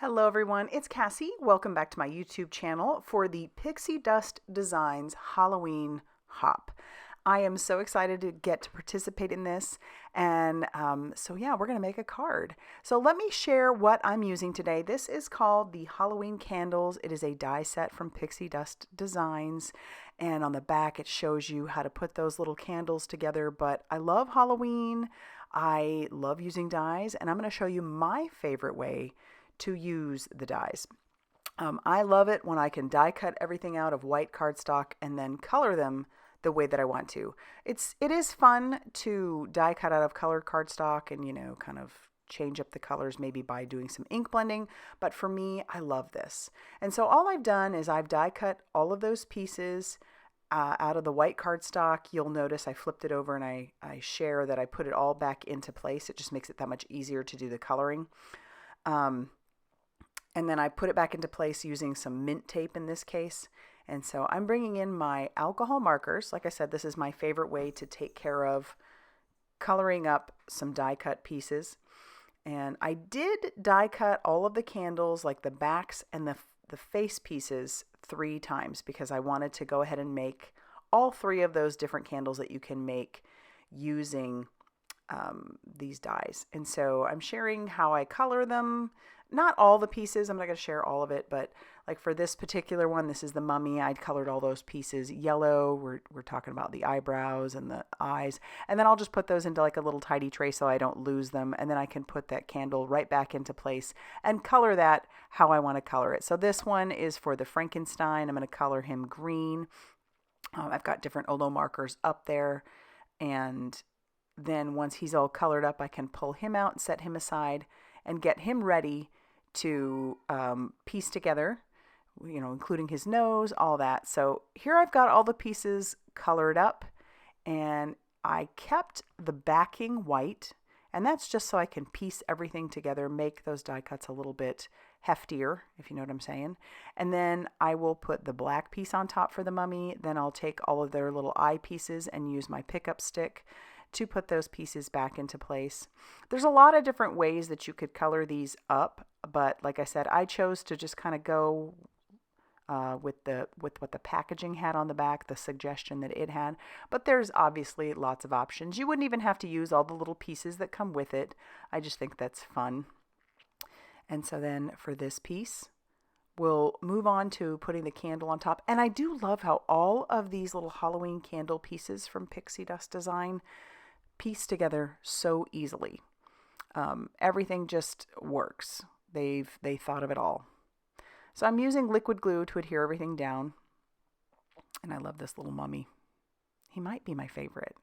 Hello everyone, it's Cassie. Welcome back to my YouTube channel for the Pixi Dust Designs Halloween Hop. I am so excited to get to participate in this, and so yeah, we're going to make a card. So let me share what I'm using today. This is called the Halloween Candles. It is a die set from Pixi Dust Designs, and on the back it shows you how to put those little candles together, but I love Halloween. I love using dies, and I'm going to show you my favorite way to use the dies. I love it when I can die cut everything out of white cardstock and then color them the way that I want to. It is fun to die cut out of colored cardstock and, kind of change up the colors maybe by doing some ink blending, but for me, I love this. And so all I've done is I've die cut all of those pieces out of the white cardstock. You'll notice I flipped it over and I share that I put it all back into place. It just makes it that much easier to do the coloring. And then I put it back into place using some mint tape in this case. And so I'm bringing in my alcohol markers. Like I said, this is my favorite way to take care of coloring up some die cut pieces. And I did die cut all of the candles, like the backs and the face pieces, 3 times because I wanted to go ahead and make all 3 of those different candles that you can make using these dies. And so I'm sharing how I color them. Not all the pieces, I'm not going to share all of it, but like for this particular one, this is the mummy. I colored all those pieces yellow. We're talking about the eyebrows and the eyes. And then I'll just put those into like a little tidy tray so I don't lose them. And then I can put that candle right back into place and color that how I want to color it. So this one is for the Frankenstein. I'm going to color him green. I've got different Olo markers up there. And then once he's all colored up, I can pull him out and set him aside and get him ready to piece together, including his nose, all that. So here I've got all the pieces colored up, and I kept the backing white, and that's just so I can piece everything together, make those die cuts a little bit heftier, if you know what I'm saying. And then I will put the black piece on top for the mummy. Then I'll take all of their little eye pieces and use my pickup stick to put those pieces back into place. There's a lot of different ways that you could color these up, but like I said, I chose to just kind of go with what the packaging had on the back, the suggestion that it had. But there's obviously lots of options. You wouldn't even have to use all the little pieces that come with it. I just think that's fun. And so then for this piece, we'll move on to putting the candle on top. And I do love how all of these little Halloween candle pieces from Pixi Dust Design piece together so easily. Everything just works. They thought of it all. So I'm using liquid glue to adhere everything down. And I love this little mummy. He might be my favorite.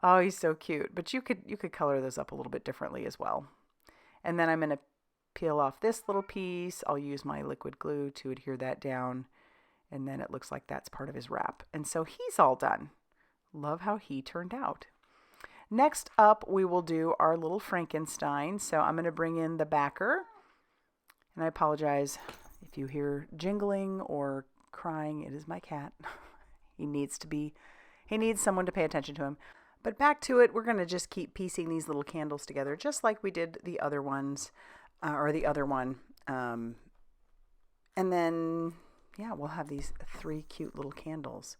Oh, he's so cute. But you could color those up a little bit differently as well. And then I'm going to peel off this little piece. I'll use my liquid glue to adhere that down. And then it looks like that's part of his wrap. And so he's all done. Love how he turned out. Next up, we will do our little Frankenstein. So I'm going to bring in the backer. And I apologize if you hear jingling or crying. It is my cat. He needs someone to pay attention to him. But back to it, we're going to just keep piecing these little candles together, just like we did the other ones, or the other one. And then, yeah, we'll have these 3 cute little candles.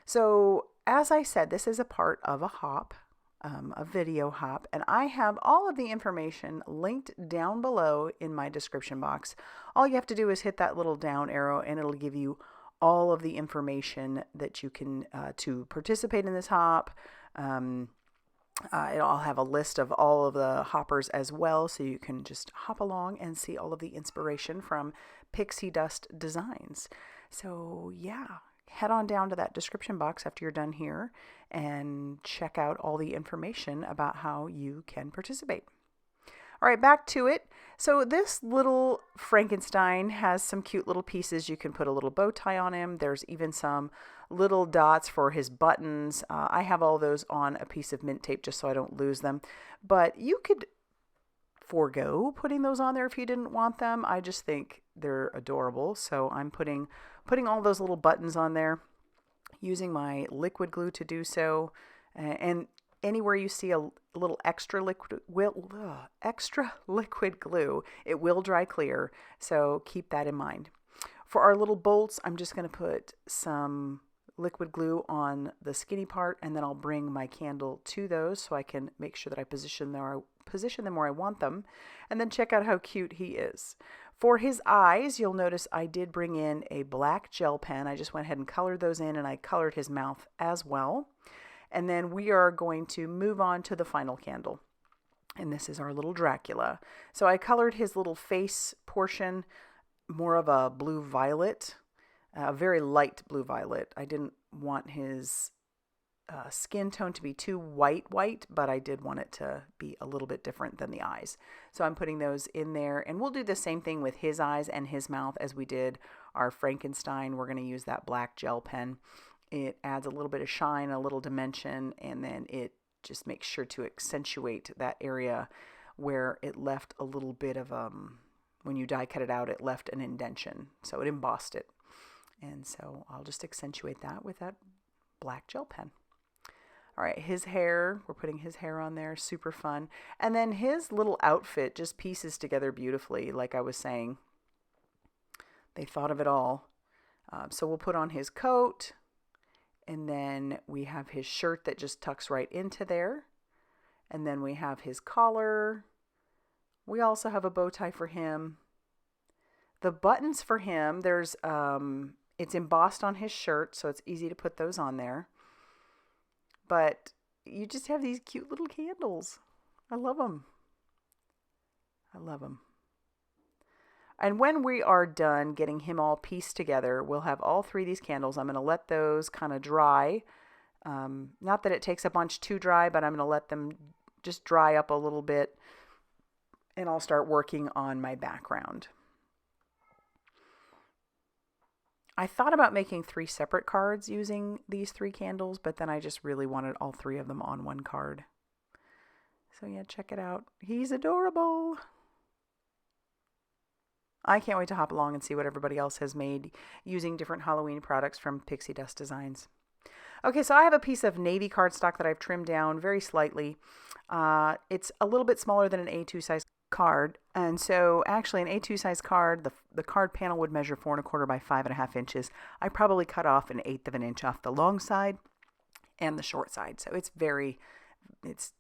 So as I said, this is a part of a hop, a video hop, and I have all of the information linked down below in my description box. All you have to do is hit that little down arrow and it'll give you all of the information that you can to participate in this hop. I'll have a list of all of the hoppers as well, so you can just hop along and see all of the inspiration from Pixi Dust Designs. So yeah, head on down to that description box after you're done here and check out all the information about how you can participate. All right, back to it. So this little Frankenstein has some cute little pieces. You can put a little bow tie on him. There's even some little dots for his buttons. I have all those on a piece of mint tape just so I don't lose them. But you could forego putting those on there if you didn't want them. I just think they're adorable. So I'm putting all those little buttons on there, using my liquid glue to do so. And anywhere you see a little extra liquid glue, it will dry clear. So keep that in mind. For our little bolts, I'm just going to put some liquid glue on the skinny part, and then I'll bring my candle to those so I can make sure that I position them where I want them. And then check out how cute he is. For his eyes, you'll notice I did bring in a black gel pen. I just went ahead and colored those in, and I colored his mouth as well. And then we are going to move on to the final candle. And this is our little Dracula. So I colored his little face portion more of a blue violet, a very light blue violet. I didn't want his skin tone to be too white, but I did want it to be a little bit different than the eyes. So I'm putting those in there, and we'll do the same thing with his eyes and his mouth as we did our Frankenstein. We're going to use that black gel pen. It adds a little bit of shine, a little dimension, and then it just makes sure to accentuate that area where it left a little bit of, when you die cut it out, it left an indentation. So it embossed it. And so I'll just accentuate that with that black gel pen. All right, his hair, we're putting his hair on there, super fun. And then his little outfit just pieces together beautifully, like I was saying. They thought of it all. So we'll put on his coat, and then we have his shirt that just tucks right into there. And then we have his collar. We also have a bow tie for him. The buttons for him, it's embossed on his shirt, so it's easy to put those on there. But you just have these cute little candles. I love them. I love them. And when we are done getting him all pieced together, we'll have all three of these candles. I'm going to let those kind of dry. Not that it takes a bunch to dry, but I'm going to let them just dry up a little bit. And I'll start working on my background. I thought about making 3 separate cards using these 3 candles, but then I just really wanted all 3 of them on one card. So yeah, check it out. He's adorable. I can't wait to hop along and see what everybody else has made using different Halloween products from Pixi Dust Designs. Okay, so I have a piece of navy cardstock that I've trimmed down very slightly. It's a little bit smaller than an A2 size card, and so actually an A2 size card, the card panel would measure 4 1/4 by 5.5 inches. I probably cut off 1/8 of an inch off the long side and the short side, so it's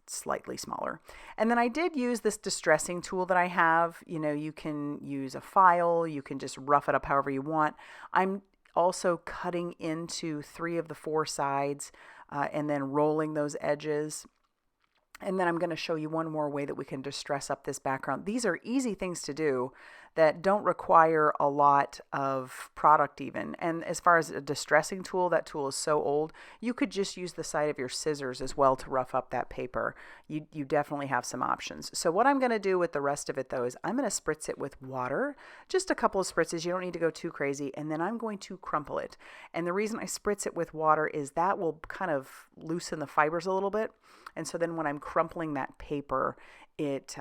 slightly smaller. And then I did use this distressing tool that I have. You know, you can use a file, you can just rough it up however you want. I'm also cutting into 3 of the 4 sides and then rolling those edges. And then I'm going to show you one more way that we can distress up this background. These are easy things to do that don't require a lot of product even. And as far as a distressing tool, that tool is so old. You could just use the side of your scissors as well to rough up that paper. You definitely have some options. So what I'm going to do with the rest of it though is I'm going to spritz it with water. Just a couple of spritzes. You don't need to go too crazy. And then I'm going to crumple it. And the reason I spritz it with water is that will kind of loosen the fibers a little bit. And so then when I'm crumpling that paper, it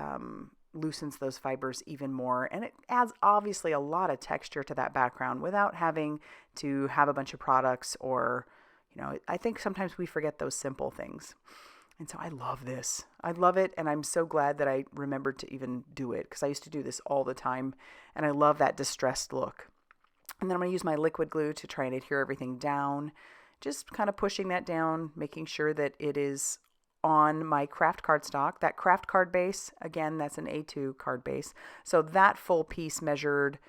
loosens those fibers even more. And it adds obviously a lot of texture to that background without having to have a bunch of products or, you know, I think sometimes we forget those simple things. And so I love this. I love it. And I'm so glad that I remembered to even do it because I used to do this all the time. And I love that distressed look. And then I'm going to use my liquid glue to try and adhere everything down. Just kind of pushing that down, making sure that it is on my craft cardstock. That craft card base, again, that's an A2 card base. So that full piece measured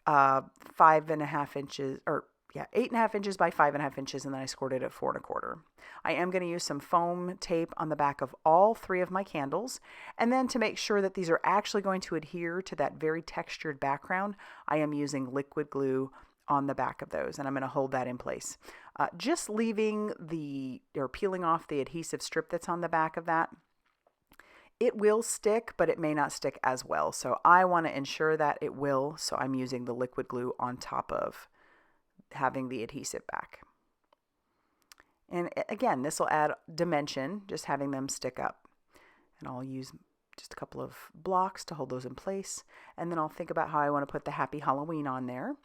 5.5 inches, or 8.5 inches by 5.5 inches, and then I scored it at 4 1/4. I am going to use some foam tape on the back of all 3 of my candles. And then to make sure that these are actually going to adhere to that very textured background, I am using liquid glue on the back of those, and I'm going to hold that in place. Just leaving or peeling off the adhesive strip that's on the back of that. It will stick, but it may not stick as well. So I want to ensure that it will, so I'm using the liquid glue on top of having the adhesive back. And again, this will add dimension, just having them stick up. And I'll use just a couple of blocks to hold those in place. And then I'll think about how I want to put the Happy Halloween on there.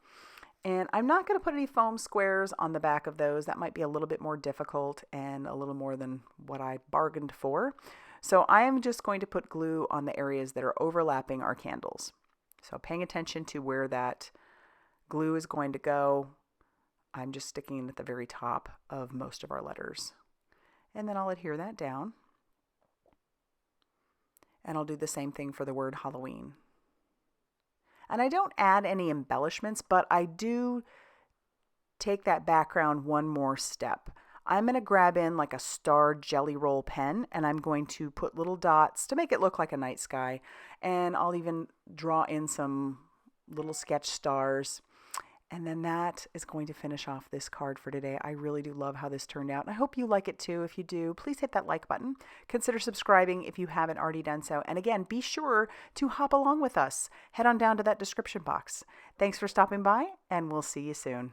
And I'm not going to put any foam squares on the back of those. That might be a little bit more difficult and a little more than what I bargained for. So I am just going to put glue on the areas that are overlapping our candles. So paying attention to where that glue is going to go, I'm just sticking at the very top of most of our letters. And then I'll adhere that down. And I'll do the same thing for the word Halloween. And I don't add any embellishments, but I do take that background one more step. I'm going to grab in like a star Gellyroll pen, and I'm going to put little dots to make it look like a night sky. And I'll even draw in some little sketch stars. And then that is going to finish off this card for today. I really do love how this turned out. And I hope you like it too. If you do, please hit that like button. Consider subscribing if you haven't already done so. And again, be sure to hop along with us. Head on down to that description box. Thanks for stopping by, and we'll see you soon.